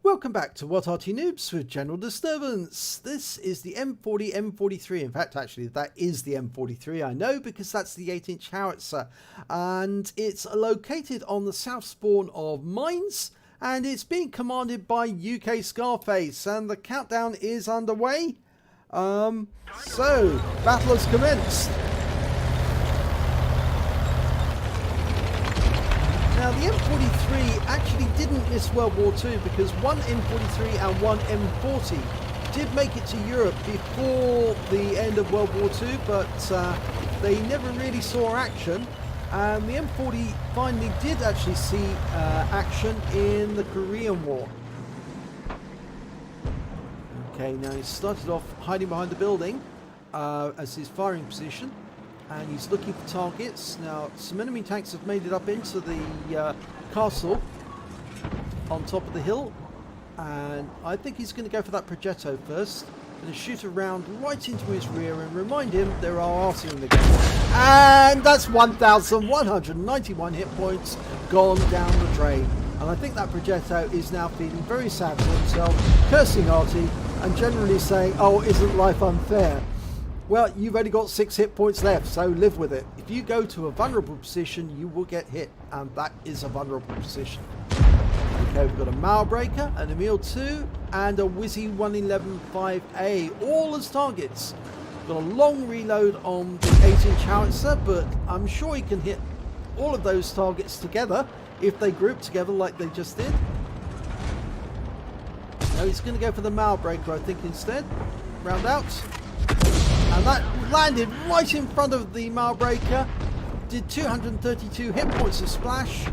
Welcome back to What Arty Noobs with General Disturbance. This is the M40, M43. In fact, actually, that is the M43. I know because that's the 8-inch howitzer. And it's located on the south spawn of Mines. And it's being commanded by UKSkaface. And the countdown is underway. So, battle has commenced. Now the M43 actually didn't miss World War II because one M43 and one M40 did make it to Europe before the end of World War II, but they never really saw action. And the M40 finally did actually see action in the Korean War. Okay, now he started off hiding behind the building as his firing position. And he's looking for targets. Now, some enemy tanks have made it up into the castle on top of the hill. And I think he's going to go for that Progetto first. Going to shoot a round right into his rear and remind him there are Arty in the game. And that's 1,191 hit points gone down the drain. And I think that Progetto is now feeling very sad for himself, cursing Arty and generally saying, oh, isn't life unfair? Well, you've only got 6 hit points left, so live with it. If you go to a vulnerable position, you will get hit, and that is a vulnerable position. Okay, we've got a Malbreaker, an Emil 2, and a Wizzy 111-5A, all as targets. We've got a long reload on the 8-inch howitzer, but I'm sure he can hit all of those targets together if they group together like they just did. No, he's going to go for the Malbreaker, I think, instead. Round out. And that landed right in front of the Malbreaker. Did 232 hit points of splash.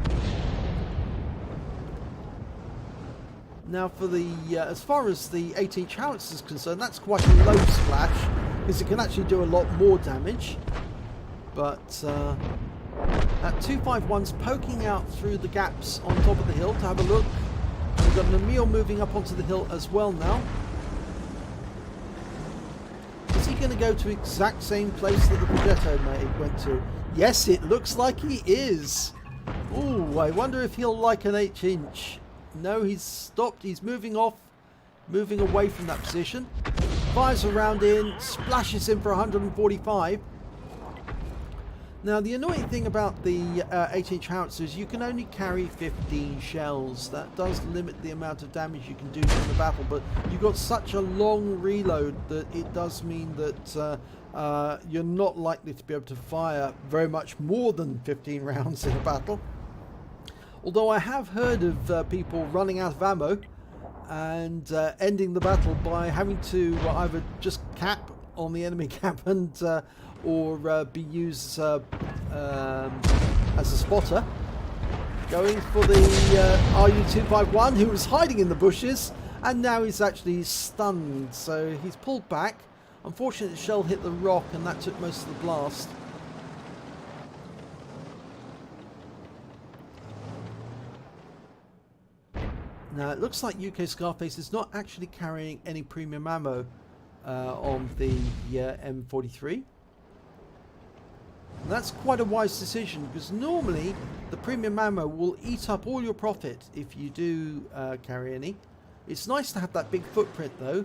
Now for the, as far as the 8-inch howitzer is concerned, that's quite a low splash, because it can actually do a lot more damage. But that 251's poking out through the gaps on top of the hill to have a look. We've got an Emil moving up onto the hill as well now. Is he going to go to exact same place that the Progetto went to? Yes, it looks like he is. Ooh, I wonder if he'll like an 8-inch. No, he's stopped. He's moving off, moving away from that position. Fires a round in, splashes him for 145. Now, the annoying thing about the 8-inch howitzer is you can only carry 15 shells. That does limit the amount of damage you can do in the battle, but you've got such a long reload that it does mean that you're not likely to be able to fire very much more than 15 rounds in a battle. Although I have heard of people running out of ammo and ending the battle by having to either just cap on the enemy cap and or be used as a spotter. Going for the RU-251, who was hiding in the bushes, and now he's actually stunned, so he's pulled back. Unfortunately, the shell hit the rock and that took most of the blast. Now it looks like UKSkaface is not actually carrying any premium ammo on the M43. And that's quite a wise decision, because normally the premium ammo will eat up all your profit if you do carry any. It's nice to have that big footprint though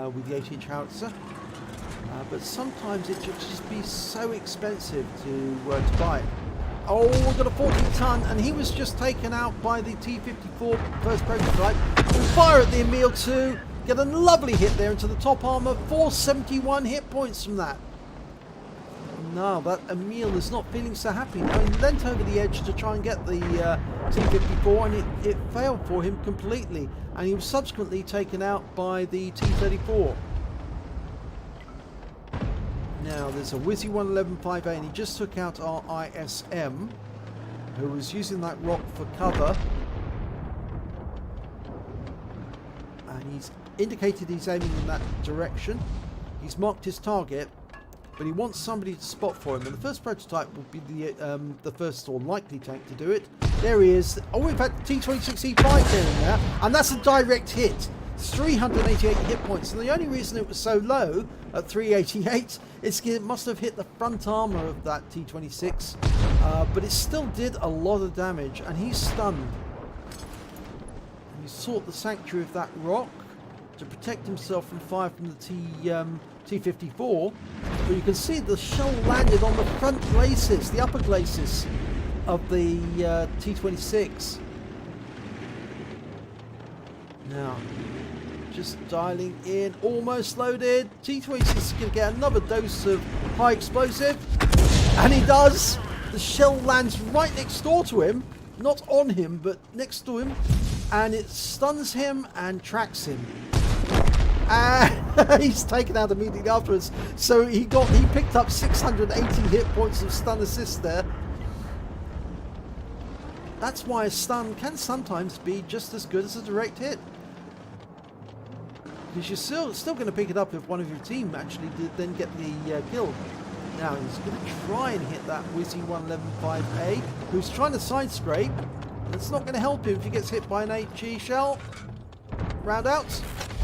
with the 8-inch howitzer, but sometimes it should just be so expensive to buy it. Oh, we've got a 14-ton, and he was just taken out by the T-54 first prototype. We fire at the Emil 2, get a lovely hit there into the top armor, 471 hit points from that. No, that Emil is not feeling so happy. Now he leant over the edge to try and get the T-54, and it failed for him completely, and he was subsequently taken out by the T-34. Now there's a Wizzy 111-5A, and he just took out our ISM, who was using that rock for cover. And he's indicated he's aiming in that direction. He's marked his target, but he wants somebody to spot for him. And the first prototype will be the first or likely tank to do it. There he is. Oh, we've had T-26E5 doing there, and that's a direct hit. 388 hit points, and the only reason it was so low at 388 is it must have hit the front armor of that T-26, but it still did a lot of damage, and he's stunned. And you sought the sanctuary of that rock to protect himself from fire from the T-54. But you can see the shell landed on the front glacis, the upper glacis of the T-26. Now, just dialing in, almost loaded. T-26 is going to get another dose of high explosive, and he does. The shell lands right next door to him, not on him, but next to him, and it stuns him and tracks him. And he's taken out immediately afterwards. So he picked up 680 hit points of stun assist there. That's why a stun can sometimes be just as good as a direct hit, because you're still going to pick it up if one of your team actually did then get the kill. Now he's going to try and hit that Wizzy 1115A, who's trying to side scrape. It's not going to help him if he gets hit by an HE shell. Round out.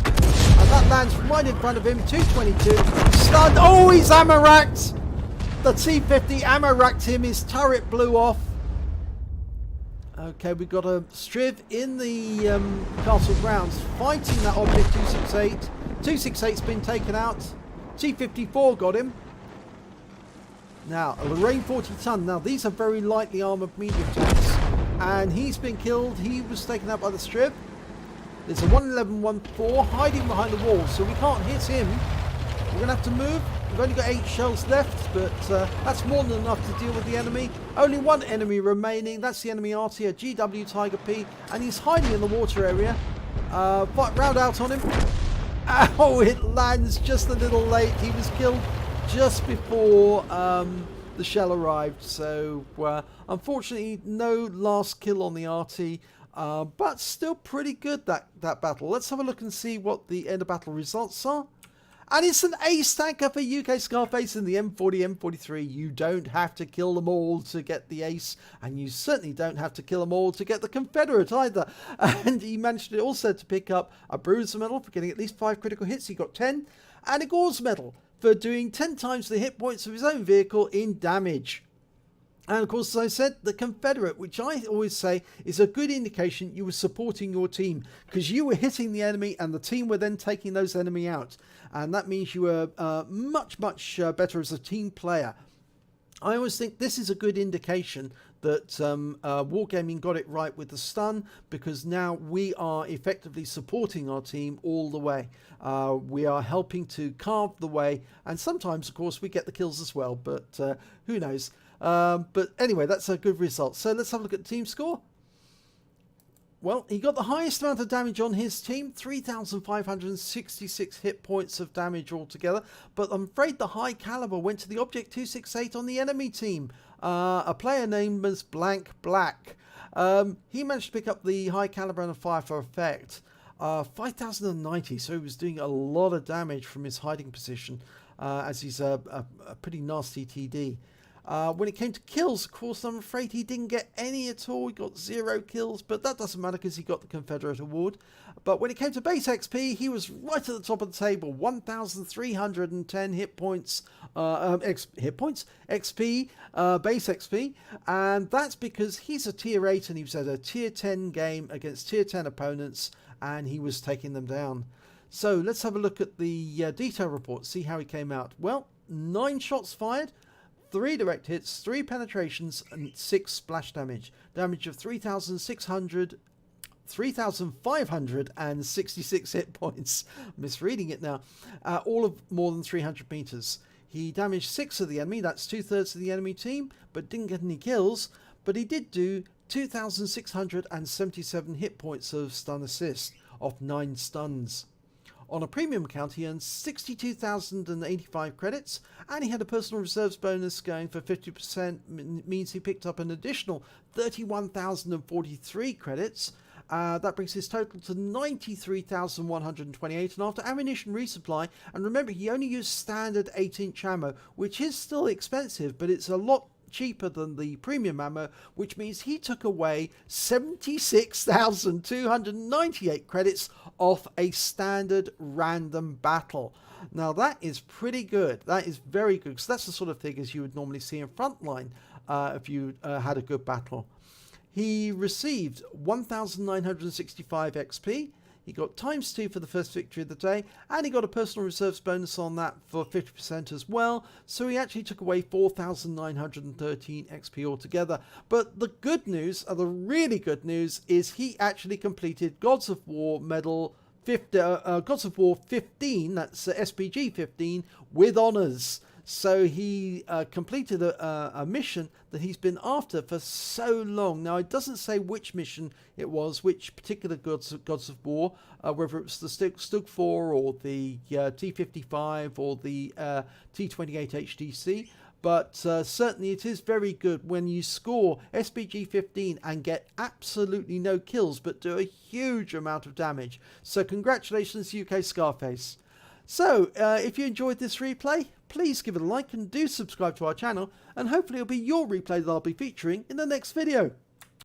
And that lands right in front of him. 222. Stunned. Oh, he's ammo racked. The T-50 ammo racked him. His turret blew off. Okay, we've got a Striv in the castle grounds fighting that object 268. 268's been taken out. T-54 got him. Now, a Lorraine 40 ton. Now, these are very lightly armoured medium tanks. And he's been killed. He was taken out by the Striv. There's a 111-14 hiding behind the wall, so we can't hit him. We're going to have to move. We've only got 8 shells left, but that's more than enough to deal with the enemy. Only one enemy remaining. That's the enemy Arty, a GW Tiger P, and he's hiding in the water area. But round out on him. Oh, it lands just a little late. He was killed just before the shell arrived. So, unfortunately, no last kill on the Arty. But still pretty good, that battle. Let's have a look and see what the end of battle results are. And it's an ace tanker for UKSkaface in the M40, M43. You don't have to kill them all to get the ace, and you certainly don't have to kill them all to get the Confederate either. And he managed also to pick up a Bruiser medal for getting at least 5 critical hits. He got 10, and a Gore's medal for doing 10 times the hit points of his own vehicle in damage. And of course, as I said, the Confederate, which I always say is a good indication you were supporting your team, because you were hitting the enemy and the team were then taking those enemy out. And that means you were much better as a team player. I always think this is a good indication that Wargaming got it right with the stun, because now we are effectively supporting our team all the way. We are helping to carve the way, and sometimes, of course, we get the kills as well, but who knows. But anyway, that's a good result. So let's have a look at the team score. Well, he got the highest amount of damage on his team, 3,566 hit points of damage altogether. But I'm afraid the high caliber went to the Object 268 on the enemy team. A player named as Blank Black. He managed to pick up the high caliber and a fire for effect. 5,090, so he was doing a lot of damage from his hiding position, as he's a pretty nasty TD. When it came to kills, of course, I'm afraid he didn't get any at all. He got 0 kills, but that doesn't matter because he got the Confederate award. But when it came to base XP, he was right at the top of the table. 1,310 hit points, XP, base XP. And that's because he's a tier 8 and he was at a tier 10 game against tier 10 opponents, and he was taking them down. So let's have a look at the detail report, see how he came out. Well, 9 shots fired. 3 direct hits, 3 penetrations, and 6 splash damage. Damage of 3,566 hit points. Misreading it now. All of more than 300 meters. He damaged 6 of the enemy, that's 2/3 of the enemy team, but didn't get any kills. But he did do 2,677 hit points of stun assist off 9 stuns. On a premium account, he earned 62,085 credits, and he had a personal reserves bonus going for 50%, means he picked up an additional 31,043 credits. That brings his total to 93,128, and after ammunition resupply, and remember, he only used standard 8-inch ammo, which is still expensive, but it's a lot cheaper than the premium ammo, which means he took away 76,298 credits off a standard random battle. Now that is pretty good. That is very good, because that's the sort of figures you would normally see in Frontline if you had a good battle. he received 1,965 XP. He got ×2 for the first victory of the day, and he got a personal reserves bonus on that for 50% as well. So he actually took away 4,913 XP altogether. But the good news, the really good news, is he actually completed Gods of War medal Gods of War 15, that's SPG 15, with honours. So he completed a mission that he's been after for so long. Now, it doesn't say which mission it was, which particular Gods of War, whether it's the Stug 4 or the T55 or the T28 HTC. But certainly it is very good when you score SPG 15 and get absolutely no kills, but do a huge amount of damage. So congratulations, UKSkaface. So, if you enjoyed this replay, please give it a like and do subscribe to our channel, and hopefully it'll be your replay that I'll be featuring in the next video.